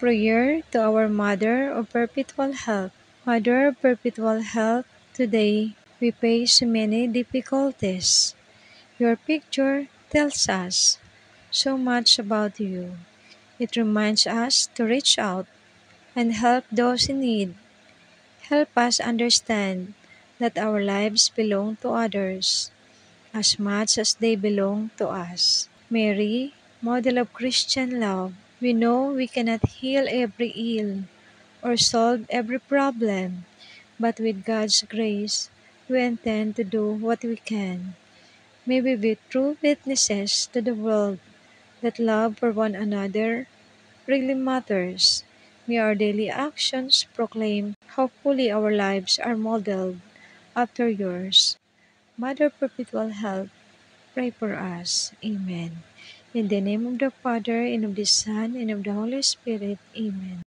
Prayer to our Mother of Perpetual Help. Mother of Perpetual Help, today we face many difficulties. Your picture tells us so much about you. It reminds us to reach out and help those in need. Help us understand that our lives belong to others as much as they belong to us. Mary, model of Christian love, we know we cannot heal every ill or solve every problem, but with God's grace, we intend to do what we can. May we be true witnesses to the world that love for one another really matters. May our daily actions proclaim how fully our lives are modeled after yours. Mother Perpetual Help, pray for us. Amen. In the name of the Father, and of the Son, and of the Holy Spirit. Amen.